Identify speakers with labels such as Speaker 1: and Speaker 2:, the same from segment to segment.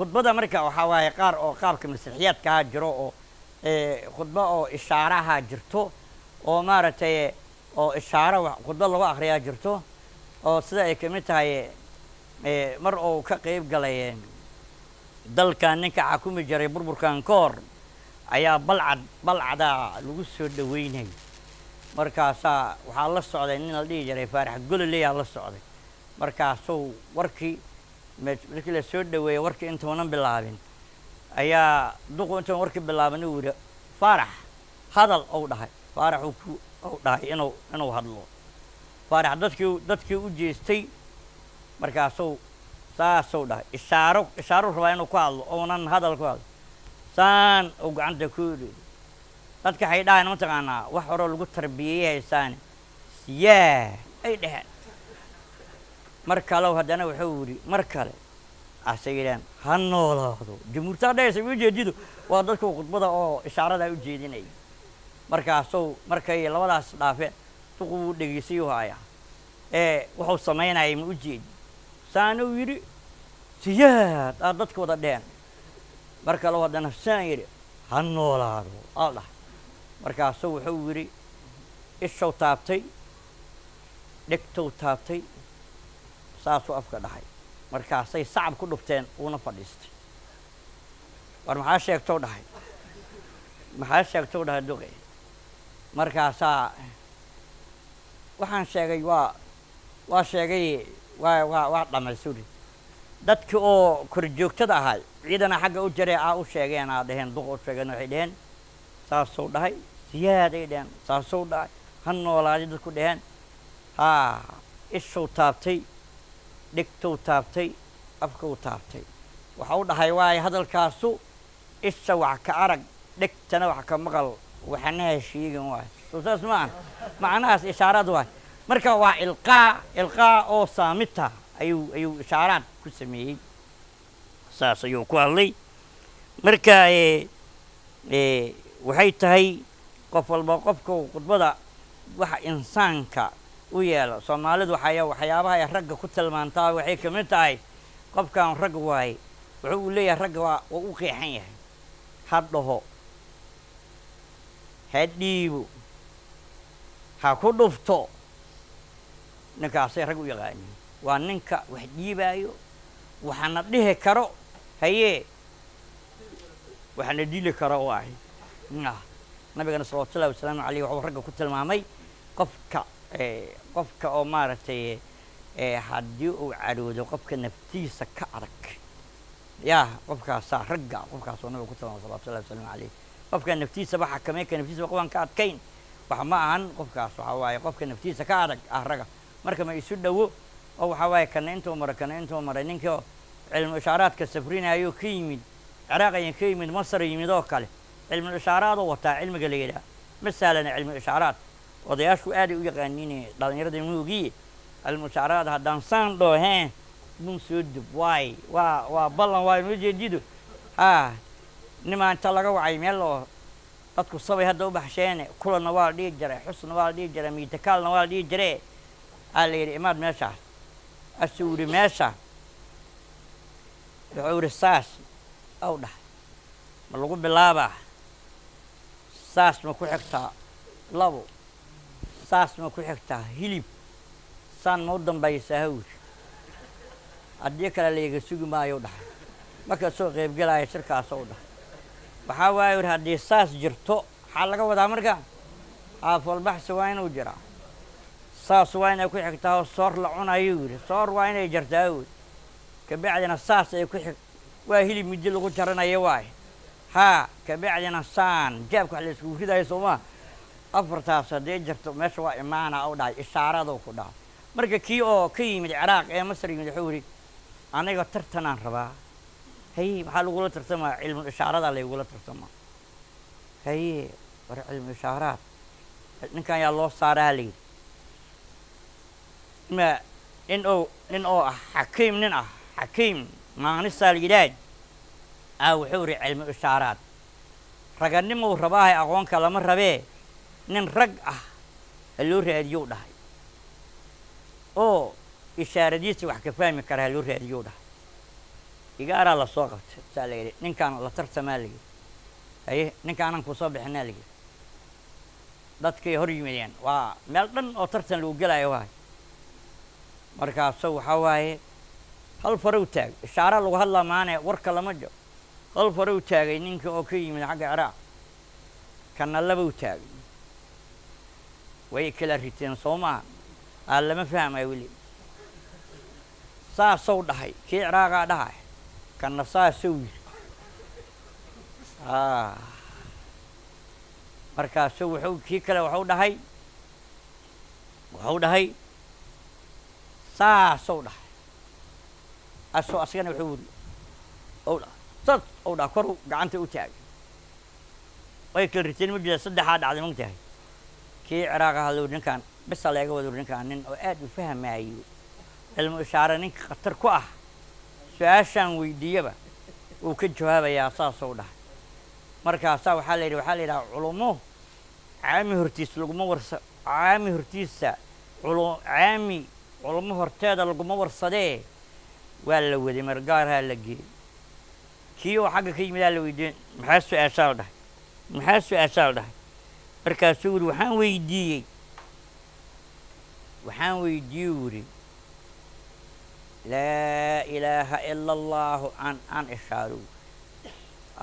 Speaker 1: khudbada marka waxaa waaye qaar oo qaabka masraxiyaadkaha jiro oo khudbo oo ishaaraha jirto oo maaragtay oo ishaaro khudbo lagu akhriyaa jirto oo sida ay kamid tahay mar oo ka qayb galay dalkan ninka xakumi jiray burburkan ka hor ayaa balcada lagu soo dhaweynay markaasaa waxaa la socday nin la dhihi jiray faarax gololey la socday markaasuu warkii markii la soo dhaweeyey warkii intuunan bilaabin ayaa duqu intuun warkii bilaaban uu yidhi faarax hadal ou dhahay faarax ou dhahay inuu hadlo faarax dadkii u jeestay markaasuu saasuu dhahay ishaaro rabaa inuu ku hadlo ounan hadal ku hadlo saan uu gacanta ku yidhi dadka waxay dhahayn mataqaanaa wax horoo lagu tarbiyeyey haysaane siyaa ay dheheen mar kalew haddana wuxuu yidhi mar kale asay yidhaheen ha noolaado jamhuurtaa dhehaysa ujeedidu waa dadku khudbada oo ishaaradaa u jeedinaya markaasuu markay labadaas dhaafeen duqu wuu dhegaysayuu haya wuxuu samaynayay ma u jeedi saanuu yidhi siyaad aad dadka wada dheheen mar kalew haddana saan yidhi ha noolaado al dhahay markaasuu wuxuu yidhi ishow taabtay dhegtow taabtay saasuu afka dhahay markaasay sacab ku dhufteen uuna fadhiistay war maxaa sheegtow dhahay duqe markaasaa waxaan sheegay waa sheegay waa dhamaysuri dadkii oo korjoogtada ahay ciidana xagga u jaree u sheegeen aa dheheen duq u sheegeen waxay dheheen saasuu dhahay siyaaday dheheen saasuu dhahay ha noolaaday dadku dheheen haa ishuu taabtay dhegtow taabtay afkuu taabtay waxa u dhahay waaye hadalkaasu isha wax ka arag dhegtana wax ka maqal waxana heshiigin waay soo saas maahan macnahaas ishaaraad waay marka waa ilqaa oo saamita ayuu ishaaraad ku sameeyey saas ayuu ku hadlay marka waxay tahay qof walba qofka khudbada waxa insaanka u yeelo soomaalidu waxyaabaha ay ragga ku tilmaantaa waxay ka mid tahay qofkan rag waaye wuxuu u leeyahay ragga waa u qeexan yahay ha dhaho ha dhiibo ha ku dhufto ninkaasay rag u yaqaaniin waa ninka wax dhiibaayo waxaana dhihi karo hayee waxaana dili karo waaye nabigana salawatu llahi wasalaamu caleyh wuxuu ragga ku tilmaamay qofka oo maaragtay haddii uu cadhoodo qofka naftiisa ka adag yaa qofkaasaa ragga qofkaasoo nabiga ku tilmaamay salawatu llahi wasalaamu caleyh qofka naftiisaba xakameynka naftiisaba qofaan ka adkayn wax ma ahan qofkaas waxaa waaye qofka naftiisa ka adag ragga marka ma isu dhowo oo waxaa waaye kana intuu maray ninkii cilmu ishaaraadka safrinayoo ka yimid ciraaq ayan ka yimid masar yimid oo kale cilmu ishaaraadoo wataa cilmiga la yidhaha ma sahlana cilmu ishaaraad odayaashu aaday u yaqaaniin dhalinyarada moogiye cilmu ishaaraad haddaan saan dhooheen bun soo dub waay waa ballan waay ma jeedido nimaa inta laga wacay meel oo dadku sabay hadda u baxsheene kulanna waa la dhihi jiray xusna waa la dhihi jiray miitakaalna waa la dhihi jire aa la yidhi imaad meeshaas asuu yidhi meesha wuxuu yidhi saas aw dhahay ma lagu bilaabaa saas ma ku xigtaa labo saas ma ku xigtaa hilib saan ma u dambaysaa hawr haddii kale layga sugi maayo u dhahay marka soo qaybgalaya shirkaas u dhahay waxaa waaye yidhi haddii saas jirto maxaa laga wadaa marka xaafalbaxsi waa inuu jiraa saas waa inay ku xigtaa oo soor la cunayo yidhi soor waa inay jartaa yidhi kabacdina saas ay ku xig waa hilib midi lagu jaranayo waaye kabacdina saan jaabka wax la iskugu ridayo soomaa afartaas haddii jirto meesha waa imaana u dhahay ishaaradoo ku dhahay marka kii oo ka yimid ciraaq ee masar yimid wuxuu yidhi aniga tartanaan rabaa haye maxaa lagula tartamaa cilmu ishaaradaa laygula tartamaa haye war cilmu ishaaraad ninkan yaa loo saaraa layidhi nin oo xakiim maanisaa layidhaah wuxuu yidhi cilmu ishaaraad raganimou rabaahay aqoonka lama rabee nin rag ah ha loo raadiyow dhahay oo ishaaradiisa wax ka fahmi kara ha loo raadiyow dhahay igaaraa la soo qabtay saa la yidhi ninkaan la tartamaa la yidhi haye ninkaanan ku soo bixinaa la yidhi dadkay hor yimideen waa meel dhan oo tartan lagu gelayo waay markaasoo waxaa waaye hal farow taagay ishaara lagu hadlaa maane warka lama jiro hal farow taagay ninka oo ka yimid xagga ciraaq kana labow taagay way kala riteen soo maaha aa lama fahmay weli saasou dhahay kii ciraagaa dhahay kana saasou yiri markaasuu wuxuu kii kale wuxuu dhahay saasou dhahay asagana wuxuu yiri sad ou dhaha kor gacanta u taagay way kala riteen ma jira saddexaa dhacday mogtahay kii ciraaqa hadlow ninkaan bisa leega wado ninkaan nin oo aad u fahmaayo cilmu ishaare ninka khatar ku ah su-aashaan weydiiyaba uu ka jawaabayaa saasou dhahay markaasaa waxaa la yidhaha culumo caami hortiisa laguma warsa caami hortiisa caami culumo horteeda laguma warsadee waa la waday margaarhaa la geeyey kii oo xagga ka yimidaa la weydiiyey maxaa su-aashaa la dhahay markaasuu yidhi waxaan weydiiyey wuri laa ilaaha ila allaahu aan ishaarow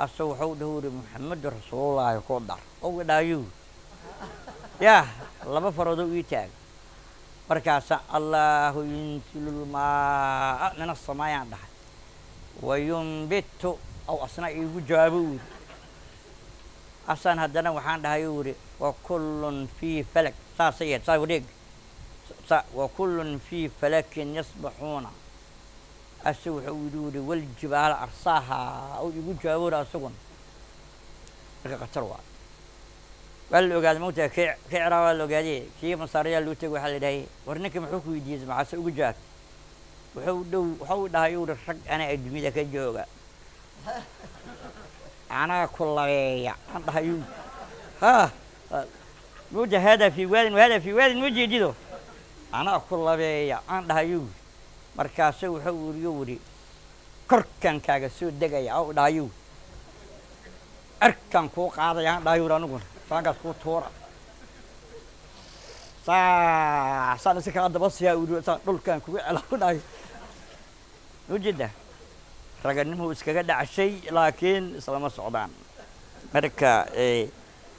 Speaker 1: asoo wuxuu dhahu yidhi maxamedu rasuulullaahi ku dar ou idhaayuu yah laba faroodoo ii taagay markaasa allaahu yunsilulmaa min asamaayaan dhahay wayumbitu aw asna iigu jawaabo u yidhi asaan haddana waxaan dhahay uu yidhi wakullun fii falak saasay yahed saa wareeg wakullun fii falakin yasbaxuuna ase wuxuu yidhi waljibaala arsaaha ou igu jawaabora asaguna marka khatar waa la ogaaday mogtaha kii ciraa waa la ogaadee kii masaarayaa loo tegay waxaa la dhahay war ninka muxuu ku weydiiyey maxaase ugu jawaabtay wuxuu dhahay uu yidhi rag anaa adduunyada ka jooga anaa ku labeeya aan dhahayuu موجة هذا في واد وهذا في واد موجة جدو أنا أقول بيا عند هيو مركاسو حور يوري كركن كاجسو دقيا أو دايو أركن فوق هذا يعني دايو رانقول فانك فوق تورا سان سكان دبص يا ودو سان دول كان كوي على دايو موجة رجعنا هو إسكاجا ده شيء لكن سلام السعودان مركا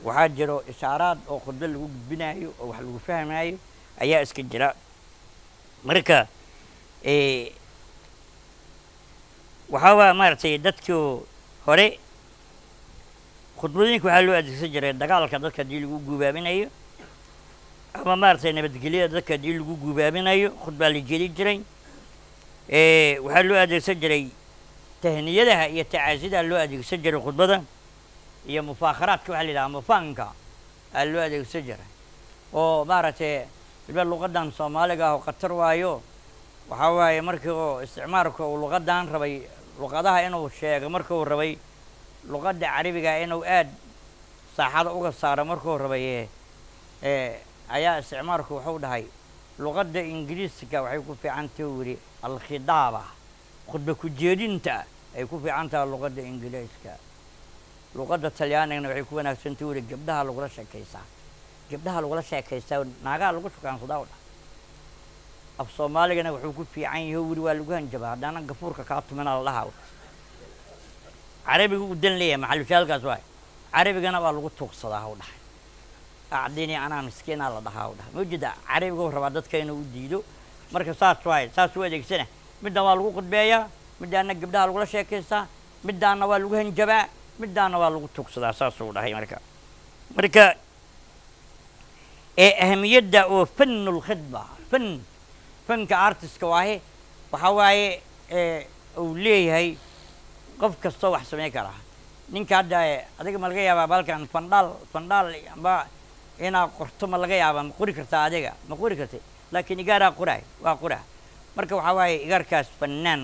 Speaker 1: waxaa jiro ishaaraad oo khudbo lagu gudbinayo oo wax lagu fahmayo ayaa iska jira marka waxaa maaragtay dadkii hore khudbooyinka waxaa loo adeegsan jiray dagaalka dadka haddii lagu guubaabinayo ama maaragtay nabadgelyada dadka haddii lagu guubaabinayo khudbaa la jeedin jiray waxaa loo adeegsan jiray tahniyadaha iyo tacaasidaa loo adeegsan jiray khudbada iyo mufaakharaadka waxa la yidhaha mufaanka aa loo adeegsan jiray oo maaragtay ilba luqadan soomaaliga ah oo khatar waayo waxaa waaye markii oo isticmaalka uu luqadan rabay luqadaha inuu sheego markuu rabay luqadda carabiga inuu aad saaxada uga saaro markuu rabay ayaa isticmaalku wuxuu dhahay luqadda ingiriisiga waxay ku fiican tahay uu yidhi alkhidaaba khudba ku jeedinta ay ku fiican tahay luqadda ingiriiska luqadda talyaanigana waxay ku wanaagsan tahay uu yidhi gabdhaha lagula sheekaysaa naagaha lagu shukaansadaa u dhahay af soomaaligana wuxuu ku fiican yahay uu yidhi waa lagu hanjabaa haddana gafuurka kaa tuminaa la dhahaa carabiga u dan leeyahay maxalushaalkaas waay carabigana waa lagu tuugsadaa u dhahay acdini anaa miskiinaa la dhahaa u dhahay mawjida carabiga uu rabaa dadka inuu u diido marka saas waay saas u adeegsana middan waa lagu khudbeeyaa middaana gabdhaha lagula sheekaystaa middaana waa lagu hanjabaa middaana waa lagu tuugsadaa saasuu dhahay marka ahamiyadda oo fanul khidba fanka artiska waaye waxaa waaye uu leeyahay qof kastoo wax samayn karaa ninka hadda adiga ma laga yaabaa balkan fandhaal amba inaad qorto ma laga yaabaa ma qori kartaa adiga ma qori kartay laakiin igaaraa qoraay waa qoraa marka waxaa waaye igaarkaas fannaan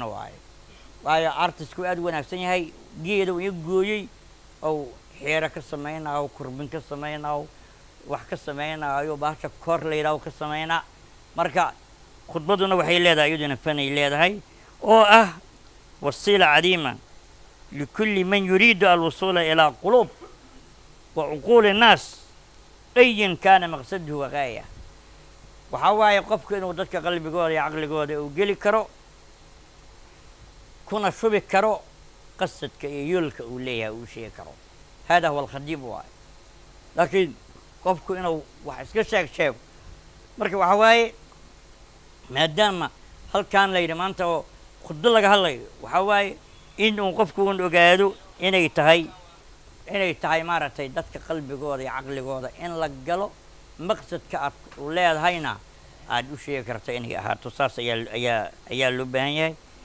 Speaker 1: waayo artistku aad u wanaagsan yahay geeda uu iga gooyey ou xeero ka samaynayo kurbin ka samaynayo wax ka samaynayo bahasha koor la yidhaaho ka samaynaa marka khudbaduna waxay leedahay iyaduna fanay leedahay oo ah والصلة عديمة لكل من يريد الوصول إلى قلوب وعقول الناس أيا كان مقصده وغاية وحواي قفك إنه ضدك قلبي قولي عقلي قولي وقلي كرو كنا شبك كرو قصتك يلك وليها وشي كرو هذا هو الخديم واي لكن قفك إنه وحسك شيء مركب وحواي maadaama halkaan la yidhi maanta oo khudbo laga hadlayo waxaa waaye in uu qofku un ogaado inay tahay maaragtay dadka qalbigooda iyo caqligooda in la galo maqsadka aad u leedahayna aad u sheegi karta inay ahaato saas ayaa loo baahan yahay